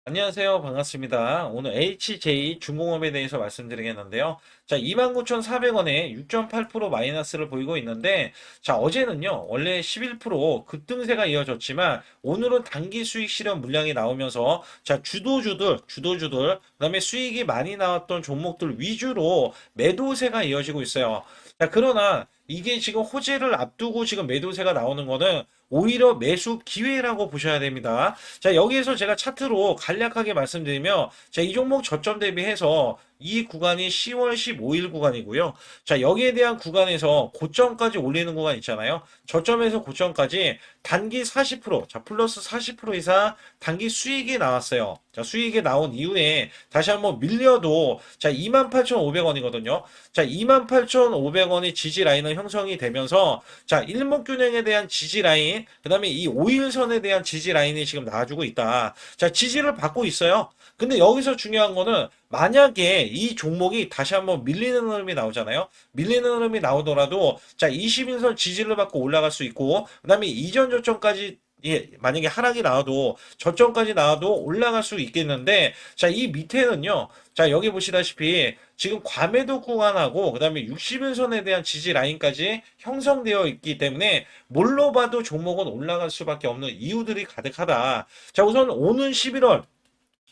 안녕하세요. 반갑습니다. 오늘 HJ 중공업에 대해서 말씀드리겠는데요. 자, 29,400원에 6.8% 마이너스를 보이고 있는데, 자, 어제는요, 원래 11% 급등세가 이어졌지만, 오늘은 단기 수익 실현 물량이 나오면서, 자, 주도주들, 그 다음에 수익이 많이 나왔던 종목들 위주로 매도세가 이어지고 있어요. 자, 그러나, 이게 지금 호재를 앞두고 지금 매도세가 나오는 거는 오히려 매수 기회라고 보셔야 됩니다. 자, 여기에서 제가 차트로 간략하게 말씀드리면, 자, 이 종목 저점 대비해서 이 구간이 10월 15일 구간이고요. 자, 여기에 대한 구간에서 고점까지 올리는 구간 있잖아요. 저점에서 고점까지 단기 40%, 자, 플러스 40% 이상 단기 수익이 나왔어요. 자, 수익이 나온 이후에 다시 한번 밀려도, 자, 28,500원이거든요. 자, 28,500원의 지지 라인은 형성이 되면서, 자, 일목균형에 대한 지지 라인, 그 다음에 이 5일선에 대한 지지 라인이 지금 나와주고 있다. 자, 지지를 받고 있어요. 근데 여기서 중요한 거는 만약에 이 종목이 다시 한번 밀리는 흐름이 나오잖아요. 밀리는 흐름이 나오더라도 자, 20일선 지지를 받고 올라갈 수 있고 그다음에 이전 저점까지 만약에 하락이 나와도 저점까지 나와도 올라갈 수 있겠는데 자, 이 밑에는요. 자, 여기 보시다시피 지금 과매도 구간하고 그다음에 60일선에 대한 지지 라인까지 형성되어 있기 때문에 뭘로 봐도 종목은 올라갈 수밖에 없는 이유들이 가득하다. 자, 우선 오는 11월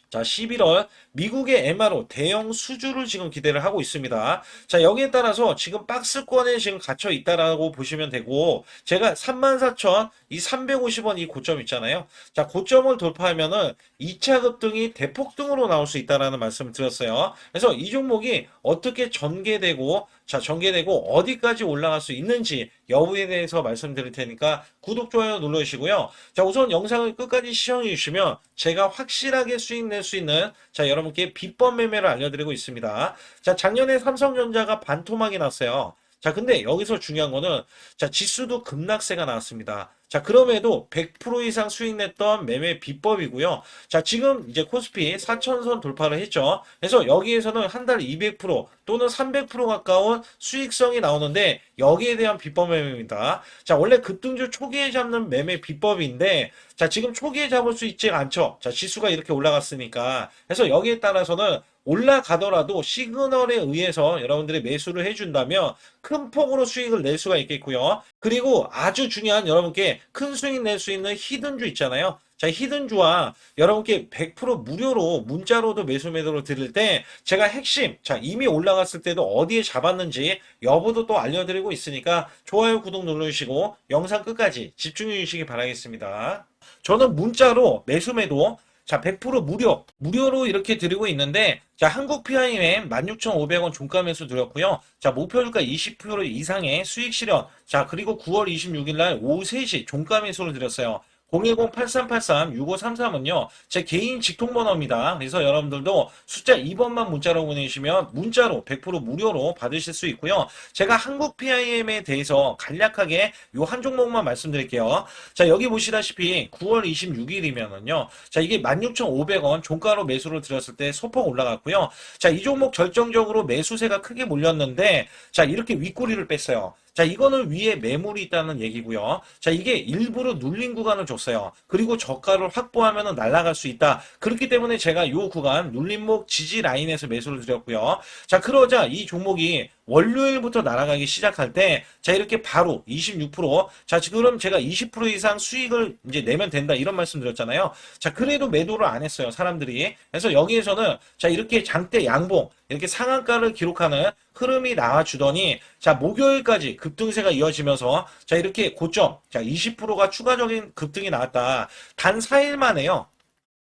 자, 11월 미국의 MRO 대형 수주를 지금 기대를 하고 있습니다. 자, 여기에 따라서 지금 박스권에 지금 갇혀 있다라고 보시면 되고, 제가 34,000, 이 350원 이 고점 있잖아요. 자, 고점을 돌파하면은 2차 급등이 대폭등으로 나올 수 있다라는 말씀을 드렸어요. 그래서 이 종목이 어떻게 전개되고, 자, 전개되고 어디까지 올라갈 수 있는지 여부에 대해서 말씀드릴 테니까 구독, 좋아요 눌러주시고요. 자, 우선 영상을 끝까지 시청해 주시면 제가 확실하게 수익 낼 수 있는 자, 여러분께 비법 매매를 알려드리고 있습니다. 자, 작년에 삼성전자가 반토막이 났어요. 자, 근데 여기서 중요한 거는 자, 지수도 급락세가 나왔습니다. 자, 그럼에도 100% 이상 수익 냈던 매매 비법이고요. 자, 지금 이제 코스피 4천선 돌파를 했죠. 그래서 여기에서는 한 달 200% 또는 300% 가까운 수익성이 나오는데 여기에 대한 비법 매매입니다. 자, 원래 급등주 초기에 잡는 매매 비법인데 자, 지금 초기에 잡을 수 있지 않죠. 자, 지수가 이렇게 올라갔으니까. 그래서 여기에 따라서는 올라가더라도 시그널에 의해서 여러분들이 매수를 해준다면 큰 폭으로 수익을 낼 수가 있겠고요. 그리고 아주 중요한 여러분께 큰 수익 낼 수 있는 히든주 있잖아요. 자, 히든주와 여러분께 100% 무료로 문자로도 매수 매도를 드릴 때 제가 핵심, 자, 이미 올라갔을 때도 어디에 잡았는지 여부도 또 알려드리고 있으니까 좋아요, 구독 눌러주시고 영상 끝까지 집중해 주시기 바라겠습니다. 저는 문자로 매수 매도 자, 100% 무료로 이렇게 드리고 있는데, 자, 한국 PIM 16,500원 종가 매수 드렸고요. 자, 목표 주가 20% 이상의 수익 실현. 자, 그리고 9월 26일 날 오후 3시 종가 매수를 드렸어요. 010-8383-6533은요, 제 개인 직통번호입니다. 그래서 여러분들도 숫자 2번만 문자로 보내주시면 문자로 100% 무료로 받으실 수 있고요. 제가 한국 PIM에 대해서 간략하게 요 한 종목만 말씀드릴게요. 자, 여기 보시다시피 9월 26일이면은요, 자, 이게 16,500원 종가로 매수를 드렸을 때 소폭 올라갔고요. 자, 이 종목 결정적으로 매수세가 크게 몰렸는데, 자, 이렇게 윗꼬리를 뺐어요. 자, 이거는 위에 매물이 있다는 얘기고요. 자, 이게 일부러 눌린 구간을 줬어요. 그리고 저가를 확보하면 날아갈 수 있다. 그렇기 때문에 제가 이 구간 눌림목 지지 라인에서 매수를 드렸고요. 자, 그러자 이 종목이 월요일부터 날아가기 시작할 때, 자, 이렇게 바로 26%, 자, 그럼 제가 20% 이상 수익을 이제 내면 된다. 이런 말씀 드렸잖아요. 자, 그래도 매도를 안 했어요. 사람들이. 그래서 여기에서는, 자, 이렇게 장대 양봉, 이렇게 상한가를 기록하는 흐름이 나와주더니, 자, 목요일까지 급등세가 이어지면서, 자, 이렇게 고점, 자, 20%가 추가적인 급등이 나왔다. 단 4일 만에요.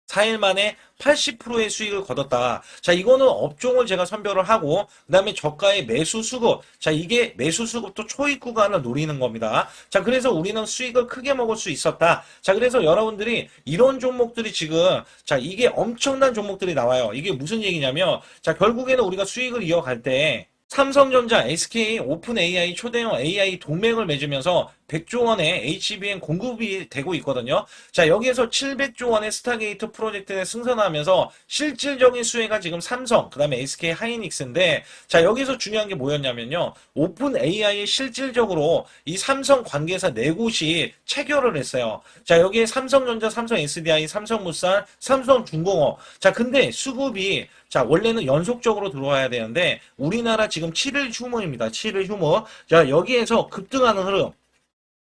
4일 만에 80%의 수익을 거뒀다. 자, 이거는 업종을 제가 선별을 하고, 그 다음에 저가의 매수 수급. 자, 이게 매수 수급도 초입 구간을 노리는 겁니다. 자, 그래서 우리는 수익을 크게 먹을 수 있었다. 자, 그래서 여러분들이 이런 종목들이 지금, 자, 이게 엄청난 종목들이 나와요. 이게 무슨 얘기냐면, 자, 결국에는 우리가 수익을 이어갈 때, 삼성전자, SK, 오픈 AI, 초대형 AI 동맹을 맺으면서 100조 원의 HBM 공급이 되고 있거든요. 자, 여기에서 700조 원의 스타게이트 프로젝트에 승선하면서 실질적인 수혜가 지금 삼성, 그 다음에 SK 하이닉스인데, 자, 여기서 중요한 게 뭐였냐면요. 오픈 AI에 실질적으로 이 삼성 관계사 네 곳이 체결을 했어요. 자, 여기에 삼성전자, 삼성 SDI, 삼성물산, 삼성중공업. 자, 근데 수급이 자, 원래는 연속적으로 들어와야 되는데, 우리나라 지금 7일 휴무입니다. 7일 휴무. 자, 여기에서 급등하는 흐름.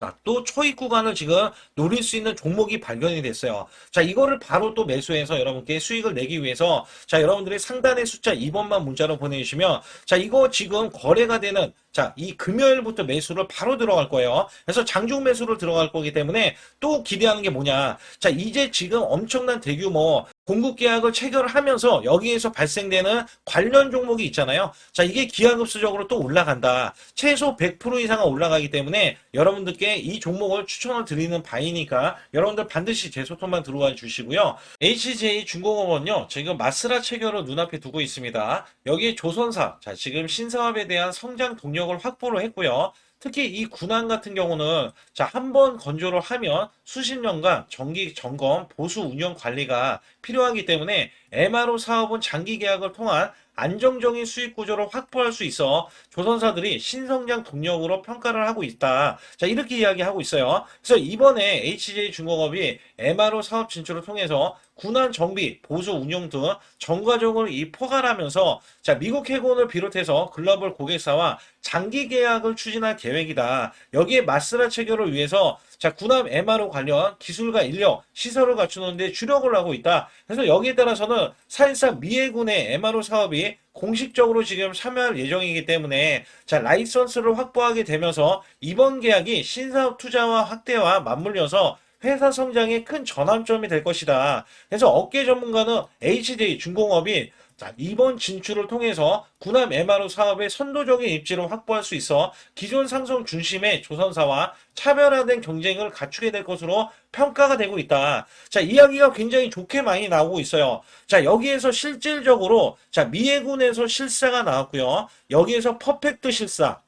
자, 또 초입 구간을 지금 노릴 수 있는 종목이 발견이 됐어요. 자, 이거를 바로 또 매수해서 여러분께 수익을 내기 위해서 자, 여러분들이 상단의 숫자 2번만 문자로 보내주시면 자, 이거 지금 거래가 되는 자, 이 금요일부터 매수를 바로 들어갈 거예요. 그래서 장중 매수를 들어갈 거기 때문에 또 기대하는 게 뭐냐. 자, 이제 지금 엄청난 대규모 공급 계약을 체결을 하면서 여기에서 발생되는 관련 종목이 있잖아요. 자, 이게 기하급수적으로 또 올라간다. 최소 100% 이상은 올라가기 때문에 여러분들께 이 종목을 추천을 드리는 바이니까 여러분들 반드시 제 소통만 들어와 주시고요. HJ 중공업은요, 지금 마스라 체결을 눈앞에 두고 있습니다. 여기에 조선사, 자, 지금 신사업에 대한 성장 동력을 확보를 했고요. 특히 이 군안 같은 경우는 자, 한 번 건조를 하면 수십 년간 정기 점검, 보수 운영 관리가 필요하기 때문에 MRO 사업은 장기 계약을 통한 안정적인 수익 구조를 확보할 수 있어 조선사들이 신성장 동력으로 평가를 하고 있다. 자, 이렇게 이야기하고 있어요. 그래서 이번에 HJ중공업이 MRO 사업 진출을 통해서 군안 정비, 보수 운용 등 전과적으로 이 포괄하면서 자, 미국 해군을 비롯해서 글로벌 고객사와 장기 계약을 추진할 계획이다. 여기에 마스라 체결을 위해서 자, 군함 MRO 관련 기술과 인력, 시설을 갖추는데 주력을 하고 있다. 그래서 여기에 따라서는 사실상 미해군의 MRO 사업이 공식적으로 지금 참여할 예정이기 때문에 자, 라이선스를 확보하게 되면서 이번 계약이 신사업 투자와 확대와 맞물려서 회사 성장에 큰 전환점이 될 것이다. 그래서 업계 전문가는 HJ중공업이 자, 이번 진출을 통해서 군함 MRO 사업의 선도적인 입지를 확보할 수 있어 기존 상승 중심의 조선사와 차별화된 경쟁을 갖추게 될 것으로 평가가 되고 있다. 자, 이야기가 굉장히 좋게 많이 나오고 있어요. 자, 여기에서 실질적으로 자, 미해군에서 실사가 나왔고요. 여기에서 퍼펙트 실사.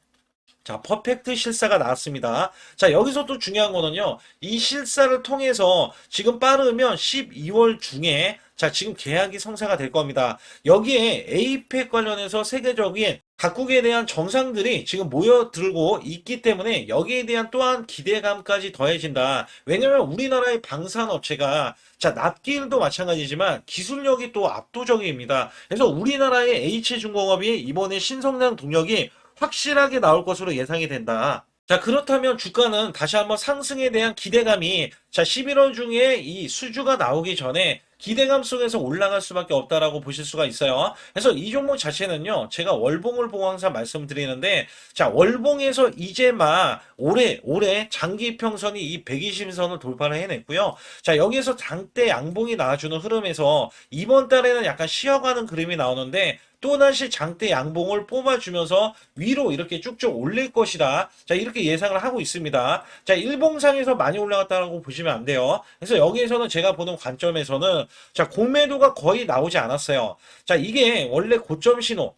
자, 퍼펙트 실사가 나왔습니다. 자, 여기서 또 중요한 거는요. 이 실사를 통해서 지금 빠르면 12월 중에 자, 지금 계약이 성사가 될 겁니다. 여기에 에이펙 관련해서 세계적인 각국에 대한 정상들이 지금 모여들고 있기 때문에 여기에 대한 또한 기대감까지 더해진다. 왜냐면 우리나라의 방산업체가 자, 납기일도 마찬가지지만 기술력이 또 압도적입니다. 그래서 우리나라의 H중공업이 이번에 신성장 동력이 확실하게 나올 것으로 예상이 된다. 자, 그렇다면 주가는 다시 한번 상승에 대한 기대감이 자, 11월 중에 이 수주가 나오기 전에 기대감 속에서 올라갈 수밖에 없다라고 보실 수가 있어요. 그래서 이 종목 자체는요, 제가 월봉을 보고 항상 말씀드리는데, 자, 월봉에서 이제 막 올해 장기 평선이 이 120선을 돌파를 해냈고요. 자, 여기에서 장대 양봉이 나와주는 흐름에서 이번 달에는 약간 쉬어가는 그림이 나오는데, 또다시 장대 양봉을 뽑아주면서 위로 이렇게 쭉쭉 올릴 것이다. 자, 이렇게 예상을 하고 있습니다. 자, 일봉상에서 많이 올라갔다고 보시면 안 돼요. 그래서 여기에서는 제가 보는 관점에서는 자, 공매도가 거의 나오지 않았어요. 자, 이게 원래 고점 신호.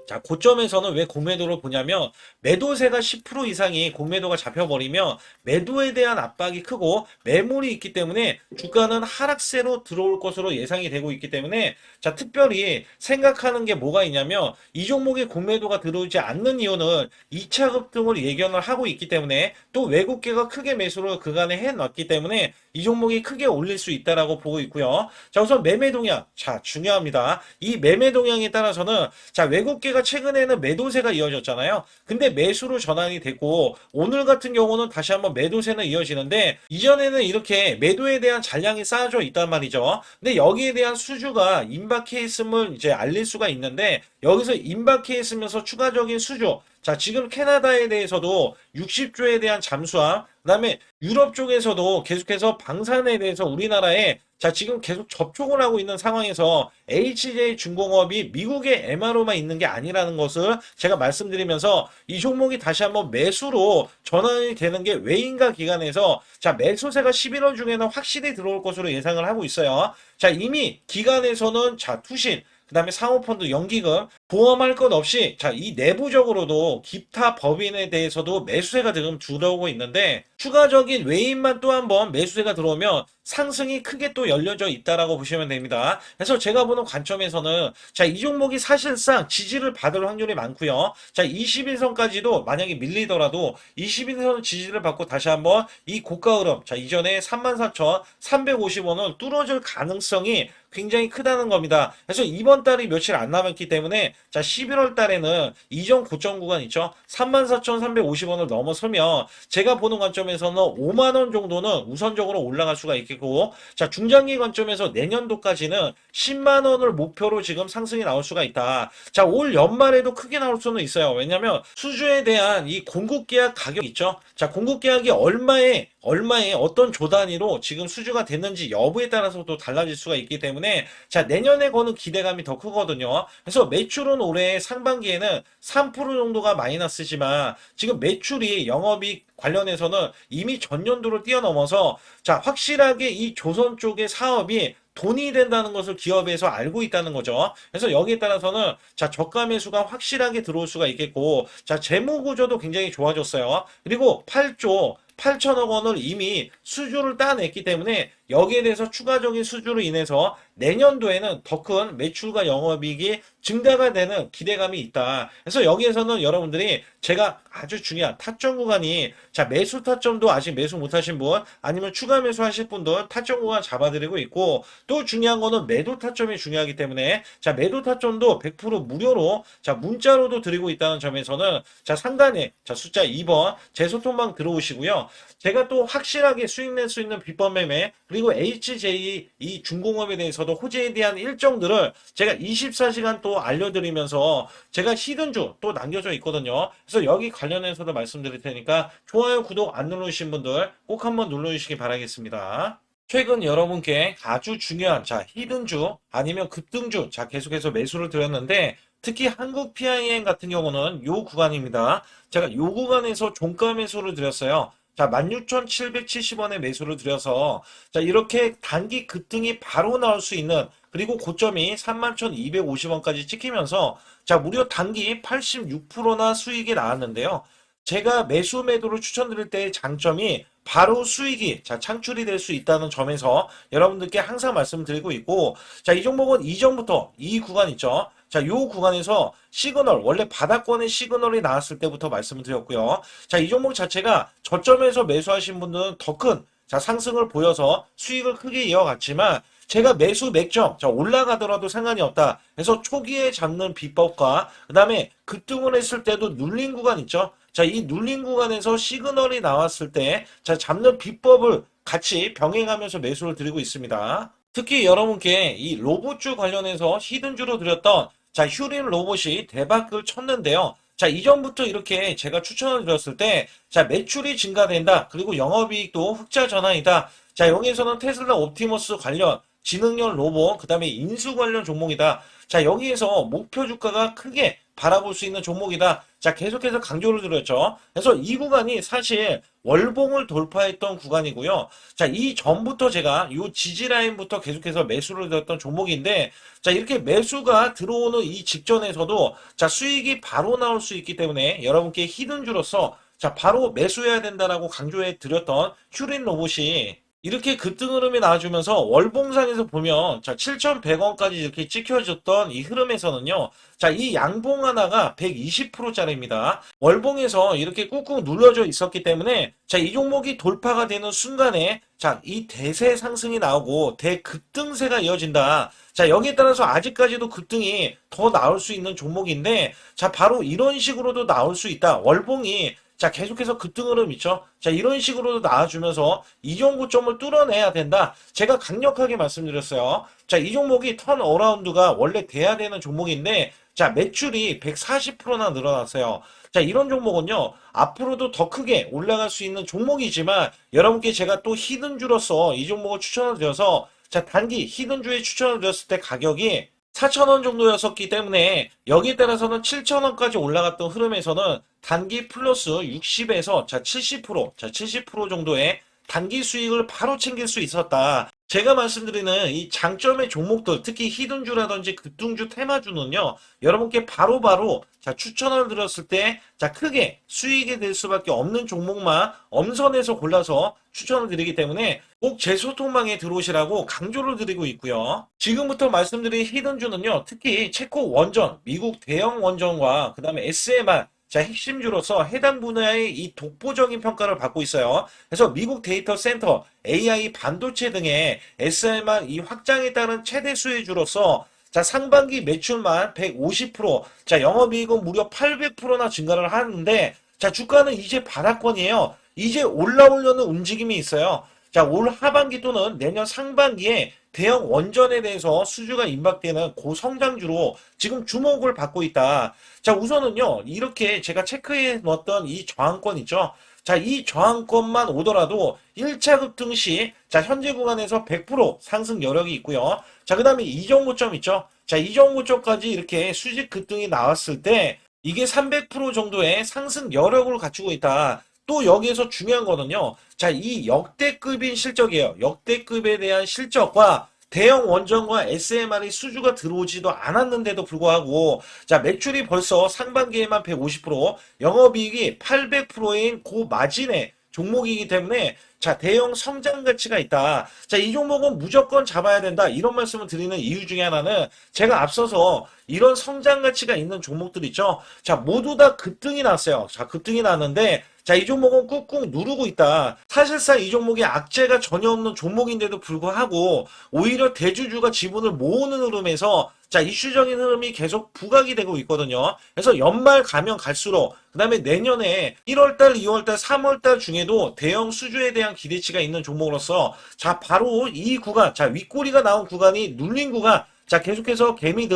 자, 고점에서는 왜 공매도를 보냐면 매도세가 10% 이상이 공매도가 잡혀버리면 매도에 대한 압박이 크고 매물이 있기 때문에 주가는 하락세로 들어올 것으로 예상이 되고 있기 때문에 자, 특별히 생각하는 게 뭐가 있냐면 이 종목에 공매도가 들어오지 않는 이유는 2차 급등을 예견을 하고 있기 때문에 또 외국계가 크게 매수를 그간에 해놨기 때문에 이 종목이 크게 올릴 수 있다라고 보고 있고요. 자, 우선 매매 동향. 자, 중요합니다. 이 매매 동향에 따라서는 자, 외국계가 최근에는 매도세가 이어졌잖아요. 근데 매수로 전환이 됐고 오늘 같은 경우는 다시 한번 매도세는 이어지는데 이전에는 이렇게 매도에 대한 잔량이 쌓여져 있단 말이죠. 근데 여기에 대한 수주가 임박해 있음을 이제 알릴 수가 있는데 여기서 임박해 있으면서 추가적인 수주 자, 지금 캐나다에 대해서도 60조에 대한 잠수함, 그 다음에 유럽 쪽에서도 계속해서 방산에 대해서 우리나라에 자, 지금 계속 접촉을 하고 있는 상황에서 HJ중공업이 미국의 MRO만 있는 게 아니라는 것을 제가 말씀드리면서 이 종목이 다시 한번 매수로 전환이 되는 게 외인가 기관에서 자, 매수세가 11월 중에는 확실히 들어올 것으로 예상을 하고 있어요. 자, 이미 기관에서는 자, 투신, 그 다음에 사모펀드 연기금 보험할 것 없이 자, 이 내부적으로도 기타 법인에 대해서도 매수세가 지금 들어오고 있는데 추가적인 외인만 또 한번 매수세가 들어오면 상승이 크게 또 열려져 있다라고 보시면 됩니다. 그래서 제가 보는 관점에서는 자, 이 종목이 사실상 지지를 받을 확률이 많고요. 자, 21선까지도 만약에 밀리더라도 21선 지지를 받고 다시 한번 이 고가 흐름, 자, 이전에 34,350원을 뚫어줄 가능성이 굉장히 크다는 겁니다. 그래서 이번 달이 며칠 안 남았기 때문에 자, 11월 달에는 이전 고점 구간 있죠. 34,350원을 넘어서면 제가 보는 관점에서는 5만 원 정도는 우선적으로 올라갈 수가 있겠고, 자, 중장기 관점에서 내년도까지는 10만 원을 목표로 지금 상승이 나올 수가 있다. 자, 올 연말에도 크게 나올 수는 있어요. 왜냐면 수주에 대한 이 공급 계약 가격 있죠. 자, 공급 계약이 얼마에 어떤 조 단위로 지금 수주가 됐는지 여부에 따라서도 달라질 수가 있기 때문에 자, 내년에 거는 기대감이 더 크거든요. 그래서 매출은 올해 상반기에는 3% 정도가 마이너스지만 지금 매출이 영업이익 관련해서는 이미 전년도를 뛰어넘어서 자, 확실하게 이 조선 쪽의 사업이 돈이 된다는 것을 기업에서 알고 있다는 거죠. 그래서 여기에 따라서는 자, 저가 매수가 확실하게 들어올 수가 있겠고, 자, 재무 구조도 굉장히 좋아졌어요. 그리고 8조 8천억 원을 이미 수주를 따냈기 때문에 여기에 대해서 추가적인 수주로 인해서 내년도에는 더 큰 매출과 영업이익이 증가가 되는 기대감이 있다. 그래서 여기에서는 여러분들이 제가 아주 중요한 타점 구간이 자, 매수 타점도 아직 매수 못하신 분 아니면 추가 매수하실 분들 타점 구간 잡아드리고 있고, 또 중요한 거는 매도 타점이 중요하기 때문에 자, 매도 타점도 100% 무료로 자, 문자로도 드리고 있다는 점에서는 자, 상단에 자, 숫자 2번 제 소통방 들어오시고요. 제가 또 확실하게 수익 낼 수 있는 비법 매매 그리고 HJ 이 중공업에 대해서도 호재에 대한 일정들을 제가 24시간 또 알려드리면서 제가 히든주 또 남겨져 있거든요. 그래서 여기 관련해서도 말씀드릴 테니까 좋아요, 구독 안 누르신 분들 꼭 한번 눌러주시기 바라겠습니다. 최근 여러분께 아주 중요한 자, 히든주 아니면 급등주 자, 계속해서 매수를 드렸는데 특히 한국 PIM 같은 경우는 요 구간입니다. 제가 요 구간에서 종가 매수를 드렸어요. 자, 16,770원에 매수를 드려서 자, 이렇게 단기 급등이 바로 나올 수 있는 그리고 고점이 31,250원까지 찍히면서 자, 무려 단기 86%나 수익이 나왔는데요. 제가 매수 매도를 추천드릴 때의 장점이 바로 수익이 자, 창출이 될 수 있다는 점에서 여러분들께 항상 말씀드리고 있고, 자, 이 종목은 이전부터 이 구간 있죠. 자, 요 구간에서 시그널, 원래 바닥권의 시그널이 나왔을 때부터 말씀을 드렸고요. 자, 이 종목 자체가 저점에서 매수하신 분들은 더 큰 자, 상승을 보여서 수익을 크게 이어갔지만 제가 매수 맥점 자, 올라가더라도 상관이 없다. 그래서 초기에 잡는 비법과 그 다음에 급등을 했을 때도 눌린 구간 있죠. 자, 이 눌린 구간에서 시그널이 나왔을 때 자, 잡는 비법을 같이 병행하면서 매수를 드리고 있습니다. 특히 여러분께 이 로봇주 관련해서 히든주로 드렸던 자, 휴린 로봇이 대박을 쳤는데요. 자, 이전부터 이렇게 제가 추천을 드렸을 때, 자, 매출이 증가된다. 그리고 영업이익도 흑자 전환이다. 자, 여기에서는 테슬라 옵티머스 관련 지능형 로봇, 그 다음에 인수 관련 종목이다. 자, 여기에서 목표 주가가 크게 바라볼 수 있는 종목이다. 자, 계속해서 강조를 드렸죠. 그래서 이 구간이 사실 월봉을 돌파했던 구간이고요. 자, 이 전부터 제가 이 지지 라인부터 계속해서 매수를 드렸던 종목인데, 자, 이렇게 매수가 들어오는 이 직전에서도 자, 수익이 바로 나올 수 있기 때문에 여러분께 히든주로서 자, 바로 매수해야 된다라고 강조해 드렸던 휴린 로봇이 이렇게 급등 흐름이 나와주면서 월봉상에서 보면 자, 7,100원까지 이렇게 찍혀졌던 이 흐름에서는요. 자, 이 양봉 하나가 120%짜리입니다. 월봉에서 이렇게 꾹꾹 눌러져 있었기 때문에 자, 이 종목이 돌파가 되는 순간에 자, 이 대세 상승이 나오고 대급등세가 이어진다. 자, 여기에 따라서 아직까지도 급등이 더 나올 수 있는 종목인데 자, 바로 이런 식으로도 나올 수 있다. 월봉이 자, 계속해서 급등 흐름 있죠. 자, 이런 식으로도 나와주면서 이전 고점을 뚫어내야 된다. 제가 강력하게 말씀드렸어요. 자, 이 종목이 턴 어라운드가 원래 돼야 되는 종목인데 자, 매출이 140%나 늘어났어요. 자, 이런 종목은요, 앞으로도 더 크게 올라갈 수 있는 종목이지만 여러분께 제가 또 히든주로서 이 종목을 추천을 드려서 자, 단기 히든주에 추천을 드렸을 때 가격이 4,000원 정도였었기 때문에 여기에 따라서는 7,000원까지 올라갔던 흐름에서는 단기 플러스 60에서 자, 70% 정도의 단기 수익을 바로 챙길 수 있었다. 제가 말씀드리는 이 장점의 종목들, 특히 히든주라든지 급등주, 테마주는요, 여러분께 바로바로 자, 추천을 드렸을 때, 자, 크게 수익이 될 수밖에 없는 종목만 엄선해서 골라서 추천을 드리기 때문에 꼭 제 소통방에 들어오시라고 강조를 드리고 있고요. 지금부터 말씀드린 히든주는요, 특히 체코 원전, 미국 대형 원전과 그 다음에 SMR, 자, 핵심주로서 해당 분야의 이 독보적인 평가를 받고 있어요. 그래서 미국 데이터 센터, AI 반도체 등의 SMR 이 확장에 따른 최대 수혜주로서 자, 상반기 매출만 150%, 자, 영업이익은 무려 800%나 증가를 하는데, 자, 주가는 이제 바닥권이에요. 이제 올라오려는 움직임이 있어요. 자, 올 하반기 또는 내년 상반기에 대형 원전에 대해서 수주가 임박되는 고성장주로 지금 주목을 받고 있다. 자, 우선은요, 이렇게 제가 체크해 놓았던 이 저항권 있죠. 자, 이 저항권만 오더라도 1차 급등 시, 자, 현재 구간에서 100% 상승 여력이 있고요. 자, 그 다음에 이정고점 있죠. 자, 이정고점까지 이렇게 수직 급등이 나왔을 때, 이게 300% 정도의 상승 여력을 갖추고 있다. 또 여기에서 중요한 거는요. 자, 이 역대급인 실적이에요. 역대급에 대한 실적과 대형 원전과 SMR이 수주가 들어오지도 않았는데도 불구하고 자, 매출이 벌써 상반기에만 150%, 영업이익이 800%인 고마진의 종목이기 때문에 자, 대형 성장 가치가 있다. 자, 이 종목은 무조건 잡아야 된다. 이런 말씀을 드리는 이유 중에 하나는 제가 앞서서 이런 성장 가치가 있는 종목들 있죠. 자, 모두 다 급등이 났어요. 자, 급등이 났는데 자, 이 종목은 꾹꾹 누르고 있다. 사실상 이 종목이 악재가 전혀 없는 종목인데도 불구하고 오히려 대주주가 지분을 모으는 흐름에서 자, 이슈적인 흐름이 계속 부각이 되고 있거든요. 그래서 연말 가면 갈수록 그 다음에 내년에 1월달, 2월달, 3월달 중에도 대형 수주에 대한 기대치가 있는 종목으로서 자, 바로 이 구간, 자, 윗꼬리가 나온 구간이 눌린 구간, 자, 계속해서 개미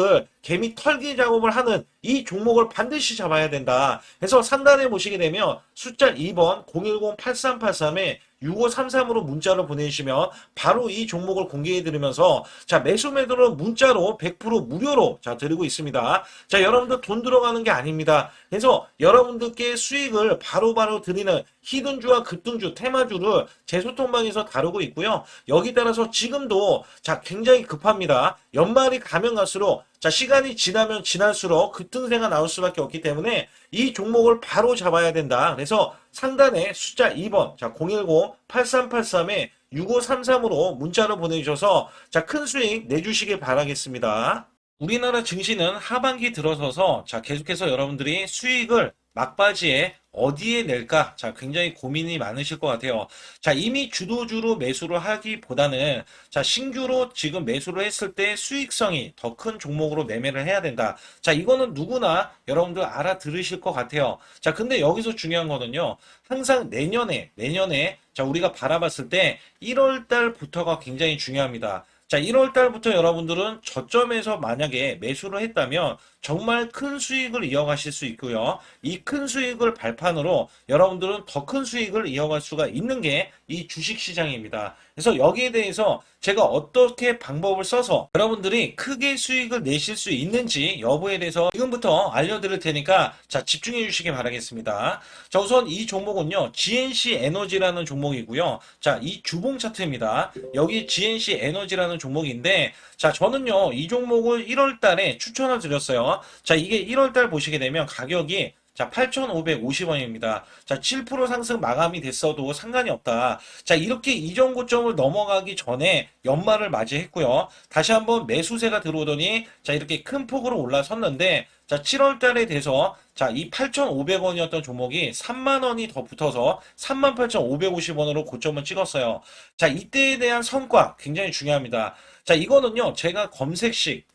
털기 작업을 하는 이 종목을 반드시 잡아야 된다. 그래서 상단에 보시게 되면 숫자 2번 010-8383에 6533으로 문자를 보내주시면 바로 이 종목을 공개해드리면서 자, 매수 매도는 문자로 100% 무료로 자, 드리고 있습니다. 자, 여러분들 돈 들어가는 게 아닙니다. 그래서 여러분들께 수익을 바로바로 드리는 히든주와 급등주, 테마주를 제 소통방에서 다루고 있고요. 여기 따라서 지금도 자, 굉장히 급합니다. 연말이 가면 갈수록 자, 시간이 지나면 지날수록 급등세가 나올 수밖에 없기 때문에 이 종목을 바로 잡아야 된다. 그래서 상단에 숫자 2번, 자, 010-8383에 6533으로 문자를 보내주셔서 자, 큰 수익 내주시길 바라겠습니다. 우리나라 증시는 하반기 들어서서 자, 계속해서 여러분들이 수익을 막바지에 어디에 낼까? 자, 굉장히 고민이 많으실 것 같아요. 자, 이미 주도주로 매수를 하기보다는 자, 신규로 지금 매수를 했을 때 수익성이 더 큰 종목으로 매매를 해야 된다. 자, 이거는 누구나 여러분들 알아들으실 것 같아요. 자, 근데 여기서 중요한 거는요. 항상 내년에 자, 우리가 바라봤을 때 1월 달부터가 굉장히 중요합니다. 자, 1월 달부터 여러분들은 저점에서 만약에 매수를 했다면 정말 큰 수익을 이어가실 수 있고요. 이 큰 수익을 발판으로 여러분들은 더 큰 수익을 이어갈 수가 있는 게 이 주식시장입니다. 그래서 여기에 대해서 제가 어떻게 방법을 써서 여러분들이 크게 수익을 내실 수 있는지 여부에 대해서 지금부터 알려드릴 테니까 자, 집중해 주시기 바라겠습니다. 자, 우선 이 종목은요, GNC 에너지라는 종목이고요. 자, 이 주봉 차트입니다. 여기 GNC 에너지라는 종목인데 자, 저는요, 이 종목을 1월 달에 추천을 드렸어요. 자, 이게 1월 달 보시게 되면 가격이 자, 8,550원입니다. 자, 7% 상승 마감이 됐어도 상관이 없다. 자, 이렇게 이전 고점을 넘어가기 전에 연말을 맞이했고요. 다시 한번 매수세가 들어오더니 자, 이렇게 큰 폭으로 올라섰는데 자, 7월 달에 돼서 자, 이 8,500원이었던 종목이 3만 원이 더 붙어서 38,550원으로 고점을 찍었어요. 자, 이때에 대한 성과 굉장히 중요합니다. 자, 이거는요, 제가 검색식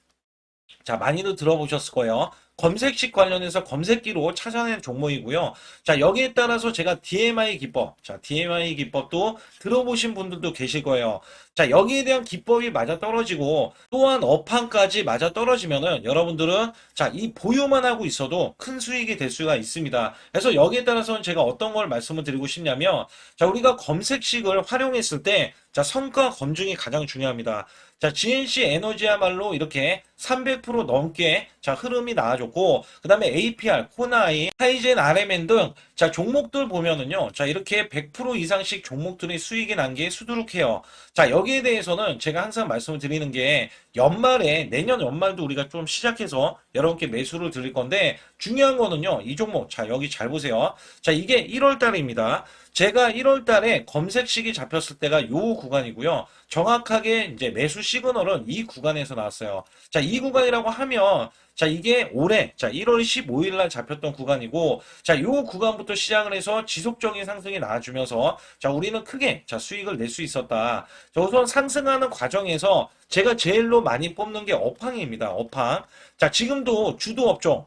자, 많이들 들어보셨을 거예요. 검색식 관련해서 검색기로 찾아낸 종목이고요. 자, 여기에 따라서 제가 DMI 기법, 자, DMI 기법도 들어보신 분들도 계실 거예요. 자, 여기에 대한 기법이 맞아 떨어지고 또한 업황까지 맞아 떨어지면은 여러분들은 자, 이 보유만 하고 있어도 큰 수익이 될 수가 있습니다. 그래서 여기에 따라서는 제가 어떤 걸 말씀을 드리고 싶냐면 자, 우리가 검색식을 활용했을 때 자, 성과 검증이 가장 중요합니다. 자, GNC 에너지야말로 이렇게 300% 넘게 자, 흐름이 나와줬고, 그 다음에 APR, 코나이, 하이젠 RMN 등 자, 종목들 보면은요. 자, 이렇게 100% 이상씩 종목들이 수익이 난 게 수두룩해요. 자, 여기에 대해서는 제가 항상 말씀을 드리는 게 연말에 내년 연말도 우리가 좀 시작해서 여러분께 매수를 드릴 건데 중요한 거는요. 이 종목 자, 여기 잘 보세요. 자, 이게 1월 달입니다. 제가 1월 달에 검색식이 잡혔을 때가 요 구간이고요. 정확하게 이제 매수 시그널은 이 구간에서 나왔어요. 자, 이 구간이라고 하면 자, 이게 올해, 자, 1월 15일 날 잡혔던 구간이고, 자, 요 구간부터 시작을 해서 지속적인 상승이 나와주면서, 자, 우리는 크게, 자, 수익을 낼 수 있었다. 자, 우선 상승하는 과정에서 제가 제일로 많이 뽑는 게 업황입니다. 업황. 자, 지금도 주도 업종.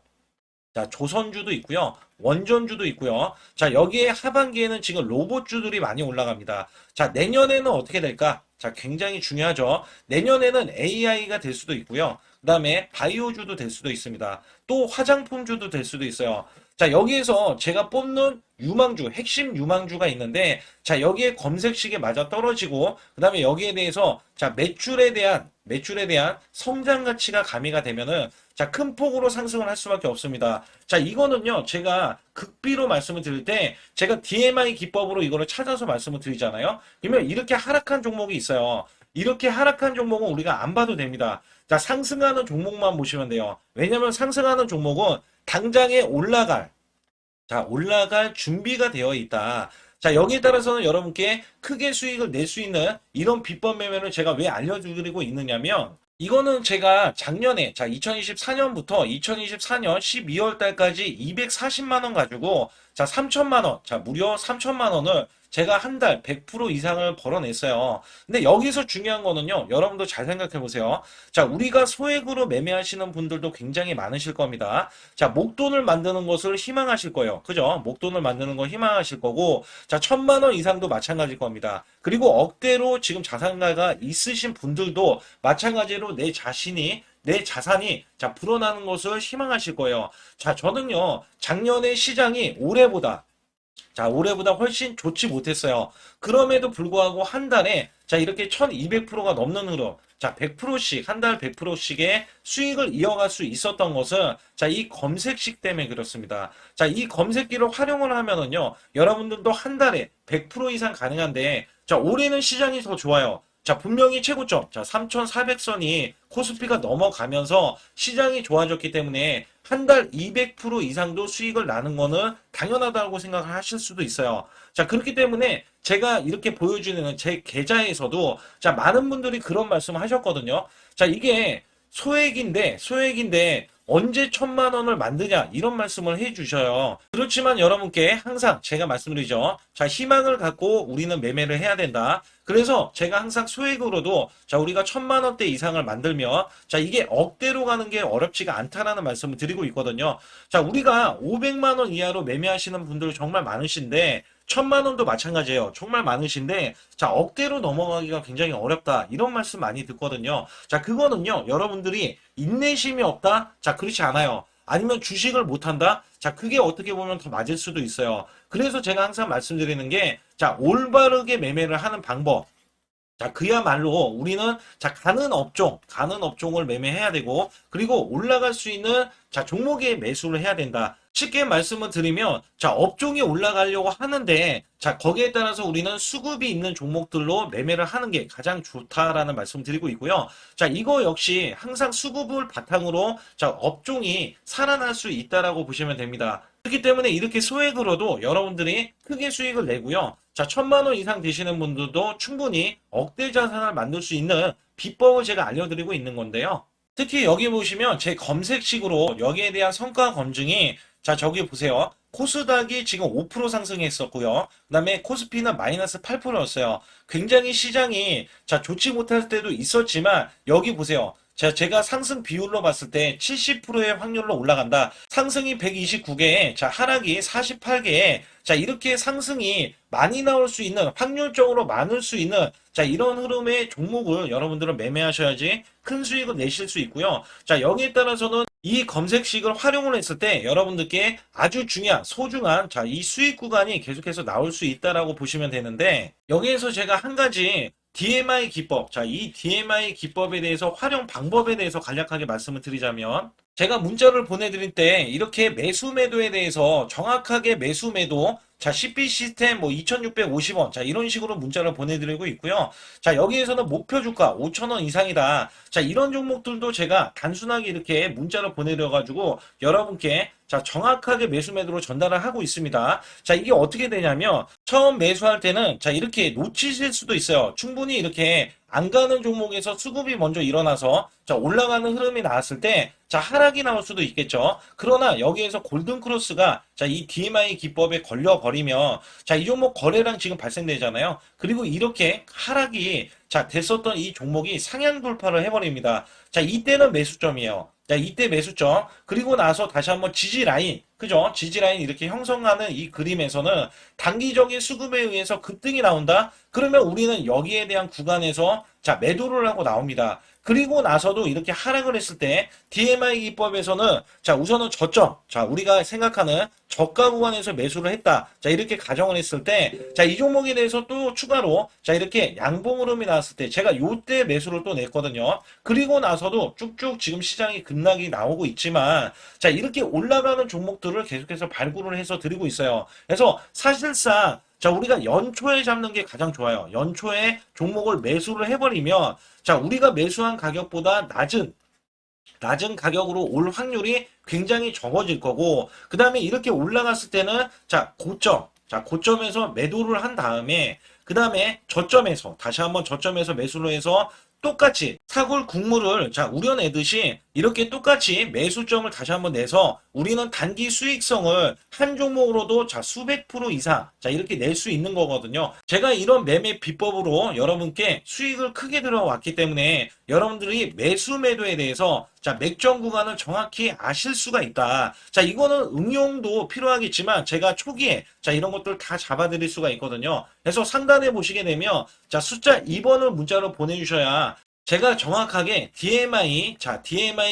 자, 조선주도 있고요. 원전주도 있고요. 자, 여기에 하반기에는 지금 로봇주들이 많이 올라갑니다. 자, 내년에는 어떻게 될까? 자, 굉장히 중요하죠. 내년에는 AI가 될 수도 있고요. 그 다음에 바이오주도 될 수도 있습니다. 또 화장품주도 될 수도 있어요. 자, 여기에서 제가 뽑는 유망주, 핵심 유망주가 있는데, 자, 여기에 검색식에 맞아 떨어지고, 그 다음에 여기에 대해서, 자, 매출에 대한 성장 가치가 가미가 되면은, 자, 큰 폭으로 상승을 할 수밖에 없습니다. 자, 이거는요, 제가 극비로 말씀을 드릴 때, 제가 DMI 기법으로 이거를 찾아서 말씀을 드리잖아요. 그러면 이렇게 하락한 종목이 있어요. 이렇게 하락한 종목은 우리가 안 봐도 됩니다. 자, 상승하는 종목만 보시면 돼요. 왜냐면 상승하는 종목은 당장에 올라갈 준비가 되어 있다. 자, 여기에 따라서는 여러분께 크게 수익을 낼 수 있는 이런 비법 매매를 제가 왜 알려드리고 있느냐면, 이거는 제가 작년에, 자, 2024년부터 2024년 12월 달까지 240만 원 가지고, 자, 3천만 원, 자, 무려 3천만 원을 제가 한 달 100% 이상을 벌어냈어요. 근데 여기서 중요한 거는요, 여러분도 잘 생각해 보세요. 자, 우리가 소액으로 매매하시는 분들도 굉장히 많으실 겁니다. 자, 목돈을 만드는 것을 희망하실 거예요. 그죠? 목돈을 만드는 거 희망하실 거고, 자, 1,000만 원 이상도 마찬가지일 겁니다. 그리고 억대로 지금 자산가가 있으신 분들도 마찬가지로 내 자산이 자 불어나는 것을 희망하실 거예요. 자, 저는요 작년에 시장이 올해보다 훨씬 좋지 못했어요. 그럼에도 불구하고 한 달에 자 이렇게 1200%가 넘는 흐름, 자 100%씩 한 달 100%씩의 수익을 이어갈 수 있었던 것은 자 이 검색식 때문에 그렇습니다. 자 이 검색기를 활용을 하면은요 여러분들도 한 달에 100% 이상 가능한데 자 올해는 시장이 더 좋아요. 자, 분명히 최고점, 자, 3,400선이 코스피가 넘어가면서 시장이 좋아졌기 때문에 한 달 200% 이상도 수익을 나는 거는 당연하다고 생각을 하실 수도 있어요. 자, 그렇기 때문에 제가 이렇게 보여주는 제 계좌에서도 자, 많은 분들이 그런 말씀을 하셨거든요. 자, 이게 소액인데 언제 1,000만 원을 만드냐 이런 말씀을 해주셔요. 그렇지만 여러분께 항상 제가 말씀드리죠. 자 희망을 갖고 우리는 매매를 해야 된다. 그래서 제가 항상 소액으로도 자 우리가 1,000만 원대 이상을 만들면 자 이게 억대로 가는 게 어렵지가 않다라는 말씀을 드리고 있거든요. 자 우리가 500만 원 이하로 매매하시는 분들 정말 많으신데 1,000만 원도 마찬가지예요. 정말 많으신데 자 억대로 넘어가기가 굉장히 어렵다 이런 말씀 많이 듣거든요. 자 그거는요 여러분들이 인내심이 없다? 자 그렇지 않아요. 아니면 주식을 못한다? 자 그게 어떻게 보면 더 맞을 수도 있어요. 그래서 제가 항상 말씀드리는 게 자 올바르게 매매를 하는 방법, 자, 그야말로 우리는 자, 가는 업종을 매매해야 되고, 그리고 올라갈 수 있는 자, 종목에 매수를 해야 된다. 쉽게 말씀을 드리면, 자, 업종이 올라가려고 하는데, 자, 거기에 따라서 우리는 수급이 있는 종목들로 매매를 하는 게 가장 좋다라는 말씀 드리고 있고요. 자, 이거 역시 항상 수급을 바탕으로 자, 업종이 살아날 수 있다라고 보시면 됩니다. 그렇기 때문에 이렇게 소액으로도 여러분들이 크게 수익을 내고요. 자, 1,000만 원 이상 되시는 분들도 충분히 억대 자산을 만들 수 있는 비법을 제가 알려드리고 있는 건데요. 특히 여기 보시면 제 검색식으로 여기에 대한 성과 검증이 자, 저기 보세요. 코스닥이 지금 5% 상승했었고요. 그 다음에 코스피는 마이너스 8%였어요. 굉장히 시장이 자, 좋지 못할 때도 있었지만 여기 보세요. 자, 제가 상승 비율로 봤을 때 70%의 확률로 올라간다. 상승이 129개에, 자, 하락이 48개에, 자, 이렇게 상승이 많이 나올 수 있는, 확률적으로 많을 수 있는, 자, 이런 흐름의 종목을 여러분들은 매매하셔야지 큰 수익을 내실 수 있고요. 자, 여기에 따라서는 이 검색식을 활용을 했을 때 여러분들께 아주 소중한, 자, 이 수익 구간이 계속해서 나올 수 있다라고 보시면 되는데, 여기에서 제가 한 가지 DMI 기법, 자, 이 DMI 기법에 대해서 활용 방법에 대해서 간략하게 말씀을 드리자면, 제가 문자를 보내드릴 때 이렇게 매수 매도에 대해서 정확하게 매수 매도 자, CP 시스템 뭐 2,650원. 자, 이런 식으로 문자를 보내드리고 있고요. 자, 여기에서는 목표 주가 5,000원 이상이다. 자, 이런 종목들도 제가 단순하게 이렇게 문자를 보내드려가지고 여러분께 자, 정확하게 매수 매도로 전달을 하고 있습니다. 자, 이게 어떻게 되냐면 처음 매수할 때는 자, 이렇게 놓치실 수도 있어요. 충분히 이렇게 안 가는 종목에서 수급이 먼저 일어나서 자, 올라가는 흐름이 나왔을 때 자, 하락이 나올 수도 있겠죠. 그러나 여기에서 골든 크로스가 자, 이 DMI 기법에 걸려 버리면 자, 이 종목 거래량 지금 발생되잖아요. 그리고 이렇게 하락이 자, 됐었던 이 종목이 상향 돌파를 해버립니다. 자, 이때는 매수점이에요. 자, 이때 매수점. 그리고 나서 다시 한번 지지 라인. 그죠? 지지 라인 이렇게 형성하는 이 그림에서는 단기적인 수급에 의해서 급등이 나온다? 그러면 우리는 여기에 대한 구간에서 자, 매도를 하고 나옵니다. 그리고 나서도 이렇게 하락을 했을 때 DMI 기법에서는 자, 우선은 저점. 자, 우리가 생각하는 저가 구간에서 매수를 했다. 자, 이렇게 가정을 했을 때 자, 이 종목에 대해서 또 추가로 자, 이렇게 양봉 흐름이 나왔을 때 제가 요때 매수를 또 냈거든요. 그리고 나서도 쭉쭉 지금 시장이 급락이 나오고 있지만 자, 이렇게 올라가는 종목들을 계속해서 발굴을 해서 드리고 있어요. 그래서 사실상 자, 우리가 연초에 잡는 게 가장 좋아요. 연초에 종목을 매수를 해버리면 자, 우리가 매수한 가격보다 낮은 가격으로 올 확률이 굉장히 적어질 거고, 그 다음에 이렇게 올라갔을 때는, 자, 고점에서 매도를 한 다음에, 그 다음에 저점에서, 다시 한번 저점에서 매수를 해서 똑같이 사골 국물을 자, 우려내듯이 이렇게 똑같이 매수점을 다시 한번 내서 우리는 단기 수익성을 한 종목으로도 자, 수백 프로 이상 자, 이렇게 낼 수 있는 거거든요. 제가 이런 매매 비법으로 여러분께 수익을 크게 들어왔기 때문에 여러분들이 매수 매도에 대해서 자, 맥점 구간을 정확히 아실 수가 있다. 자, 이거는 응용도 필요하겠지만 제가 초기에 자, 이런 것들 다 잡아드릴 수가 있거든요. 그래서 상단에 보시게 되면 자, 숫자 2번을 문자로 보내주셔야 제가 정확하게 DMI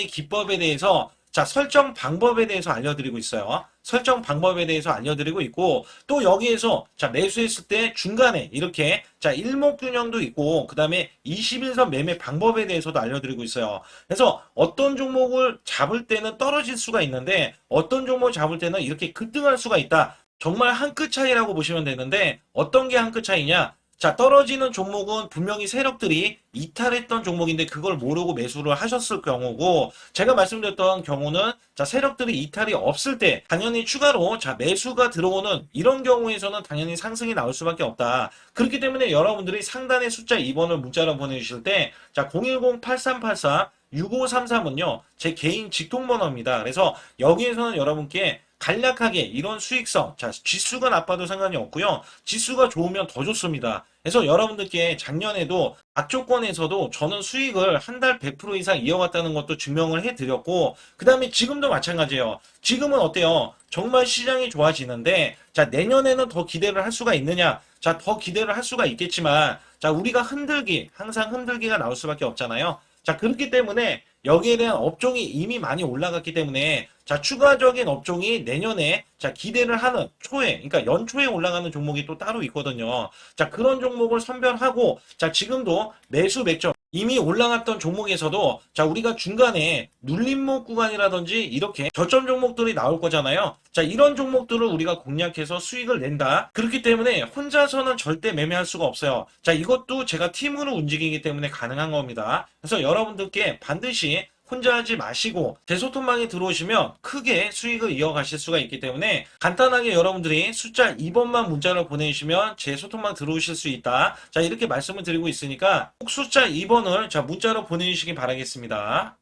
기법에 대해서 자, 설정 방법에 대해서 알려드리고 있어요. 설정 방법에 대해서 알려드리고 있고, 또 여기에서 자, 매수했을 때 중간에 이렇게 자, 일목균형도 있고, 그 다음에 21선 매매 방법에 대해서도 알려드리고 있어요. 그래서 어떤 종목을 잡을 때는 떨어질 수가 있는데, 어떤 종목을 잡을 때는 이렇게 급등할 수가 있다. 정말 한 끗 차이라고 보시면 되는데, 어떤 게 한 끗 차이냐? 자, 떨어지는 종목은 분명히 세력들이 이탈했던 종목인데 그걸 모르고 매수를 하셨을 경우고, 제가 말씀드렸던 경우는 자, 세력들이 이탈이 없을 때 당연히 추가로 자, 매수가 들어오는 이런 경우에서는 당연히 상승이 나올 수밖에 없다. 그렇기 때문에 여러분들이 상단에 숫자 2번을 문자로 보내주실 때 자, 010-8384-6533은요 제 개인 직통번호입니다. 그래서 여기에서는 여러분께 간략하게 이런 수익성, 자, 지수가 나빠도 상관이 없고요. 지수가 좋으면 더 좋습니다. 그래서 여러분들께 작년에도 악조건에서도 저는 수익을 한 달 100% 이상 이어갔다는 것도 증명을 해드렸고, 그 다음에 지금도 마찬가지예요. 지금은 어때요? 정말 시장이 좋아지는데, 자, 내년에는 더 기대를 할 수가 있느냐? 자, 더 기대를 할 수가 있겠지만, 자, 우리가 항상 흔들기가 나올 수밖에 없잖아요. 자, 그렇기 때문에 여기에 대한 업종이 이미 많이 올라갔기 때문에 자, 추가적인 업종이 내년에 자, 기대를 하는 초에, 그러니까 연초에 올라가는 종목이 또 따로 있거든요. 자, 그런 종목을 선별하고 자, 지금도 매수 맥점 이미 올라갔던 종목에서도 자, 우리가 중간에 눌림목 구간이라든지 이렇게 저점 종목들이 나올 거잖아요. 자, 이런 종목들을 우리가 공략해서 수익을 낸다. 그렇기 때문에 혼자서는 절대 매매할 수가 없어요. 자, 이것도 제가 팀으로 움직이기 때문에 가능한 겁니다. 그래서 여러분들께 반드시 혼자 하지 마시고 제 소통방에 들어오시면 크게 수익을 이어가실 수가 있기 때문에 간단하게 여러분들이 숫자 2번만 문자를 보내주시면 제 소통방 들어오실 수 있다. 자, 이렇게 말씀을 드리고 있으니까 꼭 숫자 2번을 자, 문자로 보내주시기 바라겠습니다.